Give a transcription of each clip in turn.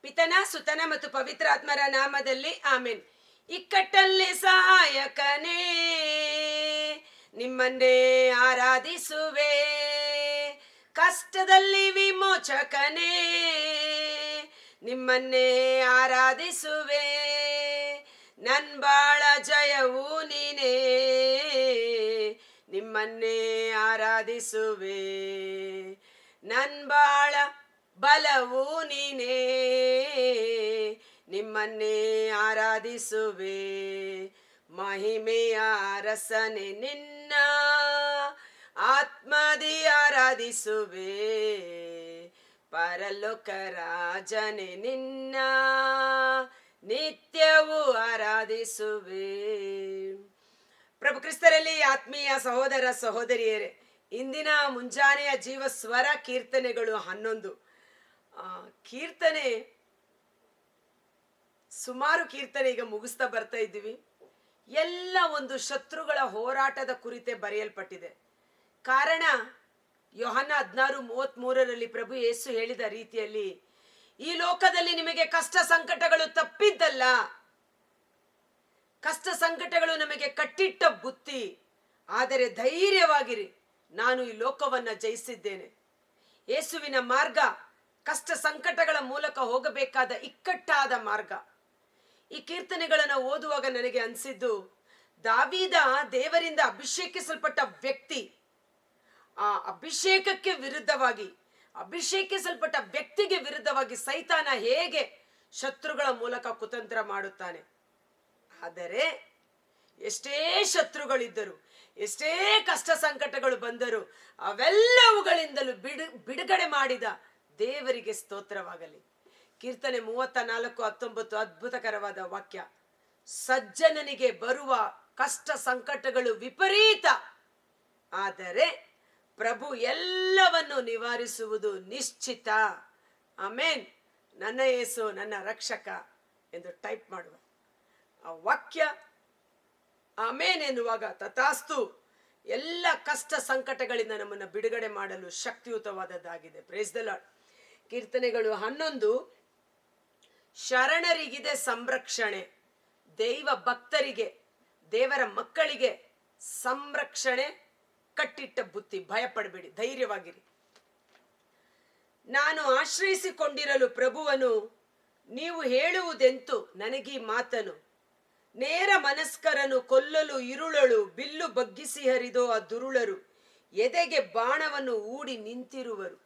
ಪಿತನ ಸುತನ ಮತ್ತು ಪವಿತ್ರಾತ್ಮರ ನಾಮದಲ್ಲಿ ಆಮೇನ್. ಇಕ್ಕಟ್ಟಲ್ಲಿ ಸಹಾಯಕನೇ ನಿಮ್ಮನ್ನೇ ಆರಾಧಿಸುವೆ, ಕಷ್ಟದಲ್ಲಿ ವಿಮೋಚಕನೇ ನಿಮ್ಮನ್ನೇ ಆರಾಧಿಸುವೆ, ನನ್ ಬಾಳ ಜಯವು ನೀನೇ ನಿಮ್ಮನ್ನೇ ಆರಾಧಿಸುವೆ, ನನ್ ಬಾಳ ಬಲವು ನೀನೇ ನಿಮ್ಮನ್ನೇ ಆರಾಧಿಸುವೆ, ಮಹಿಮೆಯ ರಸನೆ ನಿನ್ನ ಆತ್ಮದಿ ಆರಾಧಿಸುವೆ, ಪರಲೋಕ ರಾಜನೆ ನಿನ್ನ ನಿತ್ಯವೂ ಆರಾಧಿಸುವೆ. ಪ್ರಭು ಕ್ರಿಸ್ತರಲ್ಲಿ ಆತ್ಮೀಯ ಸಹೋದರ ಸಹೋದರಿಯರೇ, ಇಂದಿನ ಮುಂಜಾನೆಯ ಜೀವ ಸ್ವರ ಕೀರ್ತನೆಗಳು 11. ಕೀರ್ತನೆ ಸುಮಾರು ಕೀರ್ತನೆ ಈಗ ಮುಗಿಸ್ತಾ ಬರ್ತಾ ಇದ್ದೀವಿ. ಎಲ್ಲ ಒಂದು ಶತ್ರುಗಳ ಹೋರಾಟದ ಕುರಿತೆ ಬರೆಯಲ್ಪಟ್ಟಿದೆ. ಕಾರಣ ಯೋಹನ್ನ 16:33 ಪ್ರಭು ಯೇಸು ಹೇಳಿದ ರೀತಿಯಲ್ಲಿ, ಈ ಲೋಕದಲ್ಲಿ ನಿಮಗೆ ಕಷ್ಟ ಸಂಕಟಗಳು ತಪ್ಪಿದ್ದಲ್ಲ, ಕಷ್ಟ ಸಂಕಟಗಳು ನಮಗೆ ಕಟ್ಟಿಟ್ಟ ಬುತ್ತಿ, ಆದರೆ ಧೈರ್ಯವಾಗಿರಿ, ನಾನು ಈ ಲೋಕವನ್ನ ಜಯಿಸಿದ್ದೇನೆ. ಯೇಸುವಿನ ಮಾರ್ಗ ಕಷ್ಟ ಸಂಕಟಗಳ ಮೂಲಕ ಹೋಗಬೇಕಾದ ಇಕ್ಕಟ್ಟಾದ ಮಾರ್ಗ. ಈ ಕೀರ್ತನೆಗಳನ್ನು ಓದುವಾಗ ನನಗೆ ಅನಿಸಿದ್ದು, ದಾವೀದ ದೇವರಿಂದ ಅಭಿಷೇಕಿಸಲ್ಪಟ್ಟ ವ್ಯಕ್ತಿ. ಆ ಅಭಿಷೇಕಕ್ಕೆ ವಿರುದ್ಧವಾಗಿ, ಅಭಿಷೇಕಿಸಲ್ಪಟ್ಟ ವ್ಯಕ್ತಿಗೆ ವಿರುದ್ಧವಾಗಿ ಸೈತಾನ ಹೇಗೆ ಶತ್ರುಗಳ ಮೂಲಕ ಕುತಂತ್ರ ಮಾಡುತ್ತಾನೆ. ಆದರೆ ಎಷ್ಟೇ ಶತ್ರುಗಳಿದ್ದರು, ಎಷ್ಟೇ ಕಷ್ಟ ಸಂಕಟಗಳು ಬಂದರು, ಅವೆಲ್ಲವುಗಳಿಂದಲೂ ಬಿಡುಗಡೆ ಮಾಡಿದ ದೇವರಿಗೆ ಸ್ತೋತ್ರವಾಗಲಿ. ಕೀರ್ತನೆ 34:19 ಅದ್ಭುತಕರವಾದ ವಾಕ್ಯ. ಸಜ್ಜನನಿಗೆ ಬರುವ ಕಷ್ಟ ಸಂಕಟಗಳು ವಿಪರೀತ, ಆದರೆ ಪ್ರಭು ಎಲ್ಲವನ್ನು ನಿವಾರಿಸುವುದು ನಿಶ್ಚಿತ. ಆಮೇನ್. ನನ್ನ ಯೇಸು ನನ್ನ ರಕ್ಷಕ ಎಂದು ಟೈಪ್ ಮಾಡುವ ಆ ವಾಕ್ಯ ಆಮೇನ್ ಎನ್ನುವಾಗ ತಥಾಸ್ತು ಎಲ್ಲ ಕಷ್ಟ ಸಂಕಟಗಳಿಂದ ನಮ್ಮನ್ನು ಬಿಡುಗಡೆ ಮಾಡಲು ಶಕ್ತಿಯುತವಾದದ್ದಾಗಿದೆ. Praise the lord. ಕೀರ್ತನೆಗಳು 11. ಶರಣರಿಗಿದೆ ಸಂರಕ್ಷಣೆ. ದೈವ ಭಕ್ತರಿಗೆ, ದೇವರ ಮಕ್ಕಳಿಗೆ ಸಂರಕ್ಷಣೆ ಕಟ್ಟಿಟ್ಟ ಬುತ್ತಿ. ಭಯಪಡಬೇಡಿ, ಧೈರ್ಯವಾಗಿರಿ. ನಾನು ಆಶ್ರಯಿಸಿಕೊಂಡಿರಲು ಪ್ರಭುವನು, ನೀವು ಹೇಳುವುದೆಂತು ನನಗೀ ಮಾತನು, ನೇರ ಮನಸ್ಕರನು ಕೊಲ್ಲಲು ಇರುಳಳು, ಬಿಲ್ಲು ಬಗ್ಗಿಸಿ ಹರಿದೋ ಆ ದುರುಳರು, ಎದೆಗೆ ಬಾಣವನ್ನು ಹೂಡಿ ನಿಂತಿರುವರು.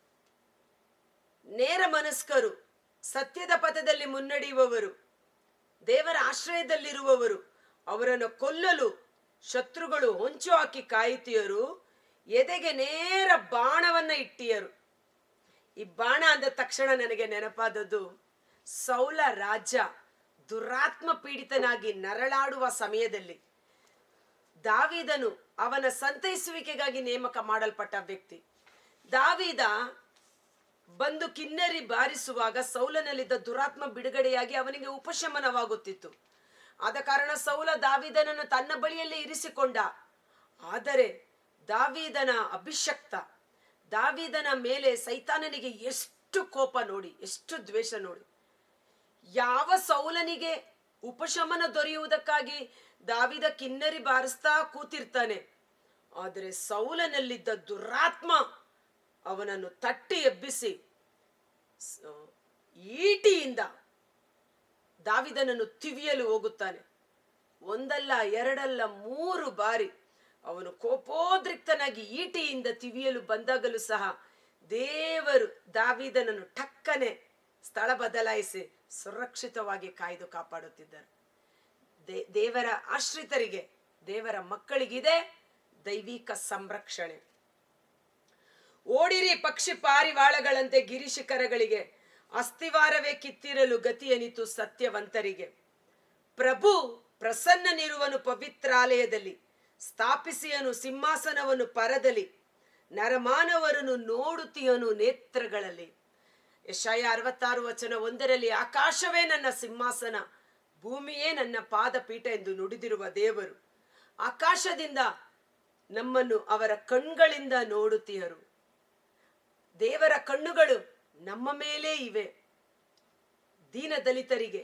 ನೇರ ಮನಸ್ಕರು, ಸತ್ಯದ ಪಥದಲ್ಲಿ ಮುನ್ನಡೆಯುವವರು, ದೇವರ ಆಶ್ರಯದಲ್ಲಿರುವವರು, ಅವರನ್ನು ಕೊಲ್ಲಲು ಶತ್ರುಗಳು ಹೊಂಚು ಹಾಕಿ ಕಾಯುತ್ತಿಯರು, ಎದೆಗೆ ನೇರ ಬಾಣವನ್ನ ಇಟ್ಟಿಯರು. ಈ ಬಾಣ ಅಂದ ತಕ್ಷಣ ನನಗೆ ನೆನಪಾದದ್ದು, ಸೌಲ ರಾಜ ದುರಾತ್ಮ ಪೀಡಿತನಾಗಿ ನರಳಾಡುವ ಸಮಯದಲ್ಲಿ ದಾವೀದನು ಅವನ ಸಂತೈಸುವಿಕೆಗಾಗಿ ನೇಮಕ ಮಾಡಲ್ಪಟ್ಟ ವ್ಯಕ್ತಿ. ದಾವೀದ ಬಂದು ಕಿನ್ನರಿ ಬಾರಿಸುವಾಗ ಸೌಲನಲ್ಲಿದ್ದ ದುರಾತ್ಮ ಬಿಡುಗಡೆಯಾಗಿ ಅವನಿಗೆ ಉಪಶಮನವಾಗುತ್ತಿತ್ತು. ಆದ ಕಾರಣ ಸೌಲ ದಾವೀದನನ್ನು ತನ್ನ ಬಳಿಯಲ್ಲೇ ಇರಿಸಿಕೊಂಡ. ಆದರೆ ದಾವೀದನ ಅಭಿಷಕ್ತ, ದಾವೀದನ ಮೇಲೆ ಸೈತಾನನಿಗೆ ಎಷ್ಟು ಕೋಪ ನೋಡಿ, ಎಷ್ಟು ದ್ವೇಷ ನೋಡಿ. ಯಾವ ಸೌಲನಿಗೆ ಉಪಶಮನ ದೊರೆಯುವುದಕ್ಕಾಗಿ ದಾವೀದ ಕಿನ್ನರಿ ಬಾರಿಸ್ತಾ ಕೂತಿರ್ತಾನೆ, ಆದರೆ ಸೌಲನಲ್ಲಿದ್ದ ದುರಾತ್ಮ ಅವನನ್ನು ತಟ್ಟಿ ಎಬ್ಬಿಸಿ ಈಟಿಯಿಂದ ದಾವೀದನನ್ನು ತಿವಿಯಲು ಹೋಗುತ್ತಾನೆ. ಒಂದಲ್ಲ ಎರಡಲ್ಲ 3 ಬಾರಿ ಅವನು ಕೋಪೋದ್ರಿಕ್ತನಾಗಿ ಈಟಿಯಿಂದ ತಿವಿಯಲು ಬಂದಾಗಲೂ ಸಹ ದೇವರು ದಾವೀದನನ್ನು ಟಕ್ಕನೆ ಸ್ಥಳ ಬದಲಾಯಿಸಿ ಸುರಕ್ಷಿತವಾಗಿ ಕಾಯ್ದು ಕಾಪಾಡುತ್ತಿದ್ದರು. ದೇವರ ಆಶ್ರಿತರಿಗೆ, ದೇವರ ಮಕ್ಕಳಿಗಿದೆ ದೈವಿಕ ಸಂರಕ್ಷಣೆ. ಓಡಿರಿ ಪಕ್ಷಿ ಪಾರಿವಾಳಗಳಂತೆ ಗಿರಿಶಿಖರಗಳಿಗೆ, ಅಸ್ಥಿವಾರವೇ ಕಿತ್ತಿರಲು ಗತಿಯನಿತು ಸತ್ಯವಂತರಿಗೆ. ಪ್ರಭು ಪ್ರಸನ್ನನಿರುವನು ಪವಿತ್ರಾಲಯದಲ್ಲಿ, ಸ್ಥಾಪಿಸಿಯನು ಸಿಂಹಾಸನವನ್ನು ಪರದಲ್ಲಿ, ನರಮಾನವರನ್ನು ನೋಡುತ್ತೀಯನು ನೇತ್ರಗಳಲ್ಲಿ. ಯೆಶಾಯ 66:1 ಆಕಾಶವೇ ನನ್ನ ಸಿಂಹಾಸನ, ಭೂಮಿಯೇ ನನ್ನ ಪಾದಪೀಠ ಎಂದು ನುಡಿದಿರುವ ದೇವರು ಆಕಾಶದಿಂದ ನಮ್ಮನ್ನು ಅವರ ಕಣ್ಗಳಿಂದ ನೋಡುತ್ತೀಯರು. ದೇವರ ಕಣ್ಣುಗಳು ನಮ್ಮ ಮೇಲೆ ಇವೆ. ದೀನ ದಲಿತರಿಗೆ,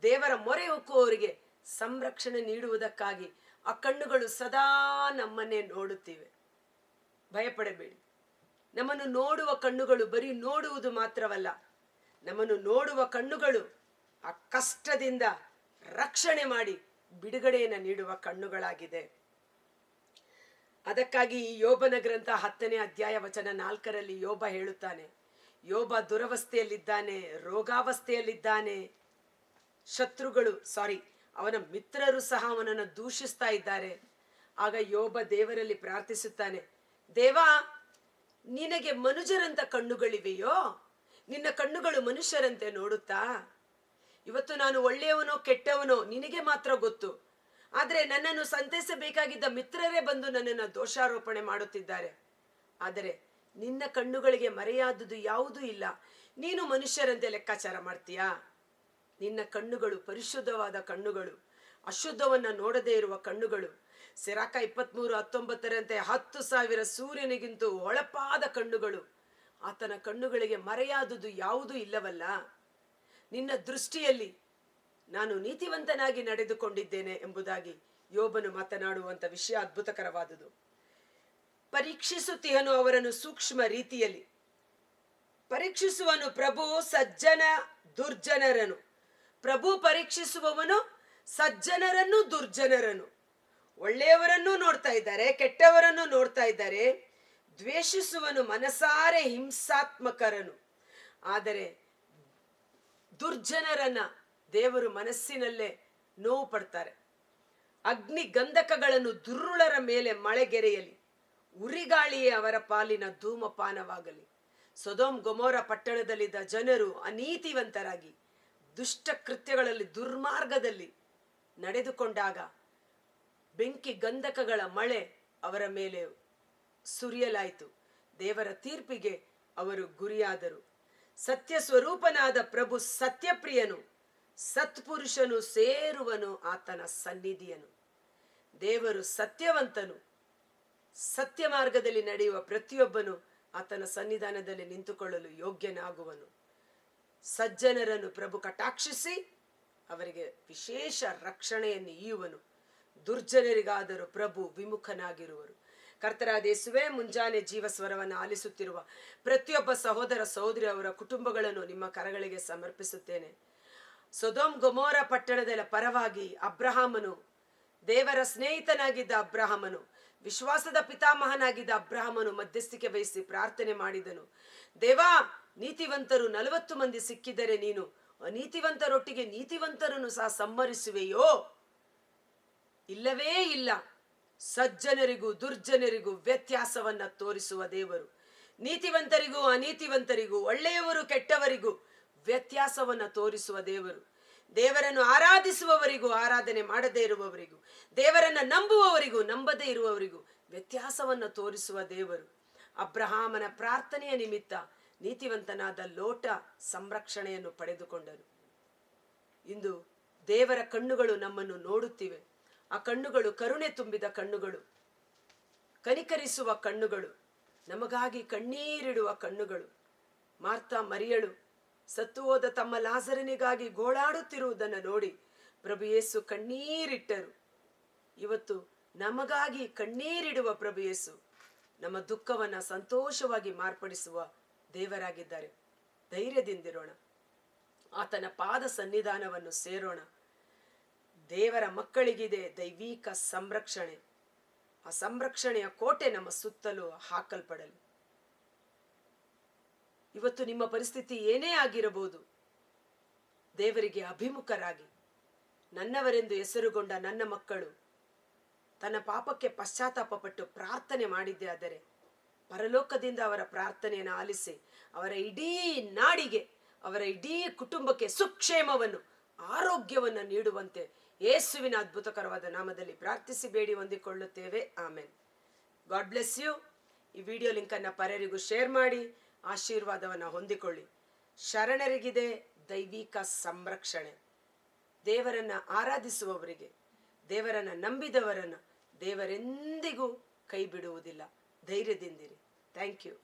ದೇವರ ಮೊರೆ ಹೊಕ್ಕುವವರಿಗೆ ಸಂರಕ್ಷಣೆ ನೀಡುವುದಕ್ಕಾಗಿ ಆ ಕಣ್ಣುಗಳು ಸದಾ ನಮ್ಮನ್ನೇ ನೋಡುತ್ತಿವೆ. ಭಯಪಡಬೇಡಿ. ನಮ್ಮನ್ನು ನೋಡುವ ಕಣ್ಣುಗಳು ಬರೀ ನೋಡುವುದು ಮಾತ್ರವಲ್ಲ, ನಮ್ಮನ್ನು ನೋಡುವ ಕಣ್ಣುಗಳು ಆ ಕಷ್ಟದಿಂದ ರಕ್ಷಣೆ ಮಾಡಿ ಬಿಡುಗಡೆಯನ್ನು ನೀಡುವ ಕಣ್ಣುಗಳಾಗಿದೆ. ಅದಕ್ಕಾಗಿ ಈ ಯೋಬನ ಗ್ರಂಥ 10ನೇ ಅಧ್ಯಾಯ ವಚನ 4ರಲ್ಲಿ ಯೋಬ ಹೇಳುತ್ತಾನೆ, ಯೋಬ ದುರವಸ್ಥೆಯಲ್ಲಿದ್ದಾನೆ, ರೋಗಾವಸ್ಥೆಯಲ್ಲಿದ್ದಾನೆ. ಅವನ ಮಿತ್ರರು ಸಹ ಅವನನ್ನು ದೂಷಿಸ್ತಾ ಇದ್ದಾರೆ. ಆಗ ಯೋಬ ದೇವರಲ್ಲಿ ಪ್ರಾರ್ಥಿಸುತ್ತಾನೆ, ದೇವಾ, ನಿನಗೆ ಮನುಜರಂತ ಕಣ್ಣುಗಳಿವೆಯೋ? ನಿನ್ನ ಕಣ್ಣುಗಳು ಮನುಷ್ಯರಂತೆ ನೋಡುತ್ತಾ? ಇವತ್ತು ನಾನು ಒಳ್ಳೆಯವನೋ ಕೆಟ್ಟವನೋ ನಿನಗೆ ಮಾತ್ರ ಗೊತ್ತು. ಆದರೆ ನನ್ನನ್ನು ಸಂತೈಸಬೇಕಾಗಿದ್ದ ಮಿತ್ರರೇ ಬಂದು ನನ್ನನ್ನು ದೋಷಾರೋಪಣೆ ಮಾಡುತ್ತಿದ್ದಾರೆ. ಆದರೆ ನಿನ್ನ ಕಣ್ಣುಗಳಿಗೆ ಮರೆಯಾದುದು ಯಾವುದೂ ಇಲ್ಲ. ನೀನು ಮನುಷ್ಯರಂತೆ ಲೆಕ್ಕಾಚಾರ ಮಾಡ್ತೀಯಾ? ನಿನ್ನ ಕಣ್ಣುಗಳು ಪರಿಶುದ್ಧವಾದ ಕಣ್ಣುಗಳು, ಅಶುದ್ಧವನ್ನ ನೋಡದೇ ಇರುವ ಕಣ್ಣುಗಳು. ಸಿರಾಕ 23:19ರಂತೆ 10,000 ಸೂರ್ಯನಿಗಿಂತೂ ಹೊಳಪಾದ ಕಣ್ಣುಗಳು. ಆತನ ಕಣ್ಣುಗಳಿಗೆ ಮರೆಯಾದುದು ಯಾವುದೂ ಇಲ್ಲವಲ್ಲ. ನಿನ್ನ ದೃಷ್ಟಿಯಲ್ಲಿ ನಾನು ನೀತಿವಂತನಾಗಿ ನಡೆದುಕೊಂಡಿದ್ದೇನೆ ಎಂಬುದಾಗಿ ಯೋಬನು ಮಾತನಾಡುವಂತ ವಿಷಯ ಅದ್ಭುತಕರವಾದುದು. ಪರೀಕ್ಷಿಸುತ್ತೀಯನು ಅವರನ್ನು ಸೂಕ್ಷ್ಮ ರೀತಿಯಲ್ಲಿ. ಪರೀಕ್ಷಿಸುವನು ಪ್ರಭು ಸಜ್ಜನ ದುರ್ಜನರನು. ಪ್ರಭು ಪರೀಕ್ಷಿಸುವವನು ಸಜ್ಜನರನ್ನು ದುರ್ಜನರನ್ನು. ಒಳ್ಳೆಯವರನ್ನು ನೋಡ್ತಾ ಇದ್ದಾರೆ, ಕೆಟ್ಟವರನ್ನು ನೋಡ್ತಾ ಇದ್ದಾರೆ. ದ್ವೇಷಿಸುವನು ಮನಸಾರೆ ಹಿಂಸಾತ್ಮಕರನು. ಆದರೆ ದುರ್ಜನರನ್ನ ದೇವರು ಮನಸ್ಸಿನಲ್ಲೇ ನೋವು ಪಡ್ತಾರೆ. ಅಗ್ನಿ ಗಂಧಕಗಳನ್ನು ದುರುಳರ ಮೇಲೆ ಮಳೆಗೆರೆಯಲಿ, ಉರಿಗಾಳಿಯೇ ಅವರ ಪಾಲಿನ ಧೂಮಪಾನವಾಗಲಿ. ಸೊದೋಮ್ ಗೊಮೋರ ಪಟ್ಟಣದಲ್ಲಿದ್ದ ಜನರು ಅನೀತಿವಂತರಾಗಿ ದುಷ್ಟ ಕೃತ್ಯಗಳಲ್ಲಿ ದುರ್ಮಾರ್ಗದಲ್ಲಿ ನಡೆದುಕೊಂಡಾಗ ಬೆಂಕಿ ಗಂಧಕಗಳ ಮಳೆ ಅವರ ಮೇಲೆ ಸುರಿಯಲಾಯಿತು. ದೇವರ ತೀರ್ಪಿಗೆ ಅವರು ಗುರಿಯಾದರು. ಸತ್ಯ ಸ್ವರೂಪನಾದ ಪ್ರಭು ಸತ್ಯಪ್ರಿಯನು, ಸತ್ಪುರುಷನು ಸೇರುವನು ಆತನ ಸನ್ನಿಧಿಯನು. ದೇವರು ಸತ್ಯವಂತನು. ಸತ್ಯ ಮಾರ್ಗದಲ್ಲಿ ನಡೆಯುವ ಪ್ರತಿಯೊಬ್ಬನು ಆತನ ಸನ್ನಿಧಾನದಲ್ಲಿ ನಿಂತುಕೊಳ್ಳಲು ಯೋಗ್ಯನಾಗುವನು. ಸಜ್ಜನರನ್ನು ಪ್ರಭು ಕಟಾಕ್ಷಿಸಿ ಅವರಿಗೆ ವಿಶೇಷ ರಕ್ಷಣೆಯನ್ನು ಈಯುವನು. ದುರ್ಜನರಿಗಾದರೂ ಪ್ರಭು ವಿಮುಖನಾಗಿರುವರು. ಕರ್ತರಾದ ಯೇಸುವೇ, ಮುಂಜಾನೆ ಜೀವ ಸ್ವರವನ್ನು ಆಲಿಸುತ್ತಿರುವ ಪ್ರತಿಯೊಬ್ಬ ಸಹೋದರ ಸಹೋದರಿ ಅವರ ಕುಟುಂಬಗಳನ್ನು ನಿಮ್ಮ ಕರಗಳಿಗೆ ಸಮರ್ಪಿಸುತ್ತೇನೆ. ಸೊದೋಮ್ ಗೊಮೋರ ಪಟ್ಟಣದ ಪರವಾಗಿ ಅಬ್ರಹಾಮನು, ದೇವರ ಸ್ನೇಹಿತನಾಗಿದ್ದ ಅಬ್ರಹಾಮನು, ವಿಶ್ವಾಸದ ಪಿತಾಮಹನಾಗಿದ್ದ ಅಬ್ರಹಾಮನು ಮಧ್ಯಸ್ಥಿಕೆ ವಹಿಸಿ ಪ್ರಾರ್ಥನೆ ಮಾಡಿದನು. ದೇವಾ, ನೀತಿವಂತರು 40 ಮಂದಿ ಸಿಕ್ಕಿದರೆ ನೀನು ಅನೀತಿವಂತರೊಟ್ಟಿಗೆ ನೀತಿವಂತರನ್ನು ಸಹ ಸಂಹರಿಸುವೆಯೋ? ಇಲ್ಲವೇ ಇಲ್ಲ. ಸಜ್ಜನರಿಗೂ ದುರ್ಜನರಿಗೂ ವ್ಯತ್ಯಾಸವನ್ನ ತೋರಿಸುವ ದೇವರು. ನೀತಿವಂತರಿಗೂ ಅನೀತಿವಂತರಿಗೂ, ಒಳ್ಳೆಯವರು ಕೆಟ್ಟವರಿಗೂ ವ್ಯತ್ಯಾಸವನ್ನ ತೋರಿಸುವ ದೇವರು. ದೇವರನ್ನು ಆರಾಧಿಸುವವರಿಗೂ ಆರಾಧನೆ ಮಾಡದೇ ಇರುವವರಿಗೂ, ದೇವರನ್ನ ನಂಬುವವರಿಗೂ ನಂಬದೇ ಇರುವವರಿಗೂ ವ್ಯತ್ಯಾಸವನ್ನ ತೋರಿಸುವ ದೇವರು. ಅಬ್ರಹಾಮನ ಪ್ರಾರ್ಥನೆಯ ನಿಮಿತ್ತ ನೀತಿವಂತನಾದ ಲೋಟ ಸಂರಕ್ಷಣೆಯನ್ನು ಪಡೆದುಕೊಂಡನು. ಇಂದು ದೇವರ ಕಣ್ಣುಗಳು ನಮ್ಮನ್ನು ನೋಡುತ್ತಿವೆ. ಆ ಕಣ್ಣುಗಳು ಕರುಣೆ ತುಂಬಿದ ಕಣ್ಣುಗಳು, ಕನಿಕರಿಸುವ ಕಣ್ಣುಗಳು, ನಮಗಾಗಿ ಕಣ್ಣೀರಿಡುವ ಕಣ್ಣುಗಳು. ಮಾರ್ತಾ ಮರಿಯಳು ಸತ್ತು ಹೋದ ತಮ್ಮ ಲಾಜರನಿಗಾಗಿ ಗೋಳಾಡುತ್ತಿರುವುದನ್ನು ನೋಡಿ ಪ್ರಭು ಯೇಸು ಕಣ್ಣೀರಿಟ್ಟರು. ಇವತ್ತು ನಮಗಾಗಿ ಕಣ್ಣೀರಿಡುವ ಪ್ರಭು ಯೇಸು ನಮ್ಮ ದುಃಖವನ್ನ ಸಂತೋಷವಾಗಿ ಮಾರ್ಪಡಿಸುವ ದೇವರಾಗಿದ್ದಾರೆ. ಧೈರ್ಯದಿಂದಿರೋಣ, ಆತನ ಪಾದ ಸನ್ನಿಧಾನವನ್ನು ಸೇರೋಣ. ದೇವರ ಮಕ್ಕಳಿಗಿದೆ ದೈವಿಕ ಸಂರಕ್ಷಣೆ. ಆ ಸಂರಕ್ಷಣೆಯ ಕೋಟೆ ನಮ್ಮ ಸುತ್ತಲೂ ಹಾಕಲ್ಪಡಲು. ಇವತ್ತು ನಿಮ್ಮ ಪರಿಸ್ಥಿತಿ ಏನೇ ಆಗಿರಬಹುದು, ದೇವರಿಗೆ ಅಭಿಮುಖರಾಗಿ ನನ್ನವರೆಂದು ಹೆಸರುಗೊಂಡ ನನ್ನ ಮಕ್ಕಳು ತನ್ನ ಪಾಪಕ್ಕೆ ಪಶ್ಚಾತ್ತಾಪ ಪಟ್ಟು ಪ್ರಾರ್ಥನೆ ಮಾಡಿದ್ದೇ ಆದರೆ ಪರಲೋಕದಿಂದ ಅವರ ಪ್ರಾರ್ಥನೆಯನ್ನು ಆಲಿಸಿ ಅವರ ಇಡೀ ನಾಡಿಗೆ, ಅವರ ಇಡೀ ಕುಟುಂಬಕ್ಕೆ ಸುಕ್ಷೇಮವನ್ನು, ಆರೋಗ್ಯವನ್ನು ನೀಡುವಂತೆ ಯೇಸುವಿನ ಅದ್ಭುತಕರವಾದ ನಾಮದಲ್ಲಿ ಪ್ರಾರ್ಥಿಸಿ ಬೇಡಿ ಹೊಂದಿಕೊಳ್ಳುತ್ತೇವೆ. ಆಮೆನ್. God bless you. ಈ ವಿಡಿಯೋ ಲಿಂಕನ್ನು ಪರರಿಗೂ ಶೇರ್ ಮಾಡಿ ಆಶೀರ್ವಾದವನ್ನು ಹೊಂದಿಕೊಳ್ಳಿ. ಶರಣರಿಗಿದೆ ದೈವಿಕ ಸಂರಕ್ಷಣೆ. ದೇವರನ್ನ ಆರಾಧಿಸುವವರಿಗೆ, ದೇವರನ್ನ ನಂಬಿದವರನ್ನ ದೇವರೆಂದಿಗೂ ಕೈ ಬಿಡುವುದಿಲ್ಲ. ಧೈರ್ಯದಿಂದಿರಿ. Thank you.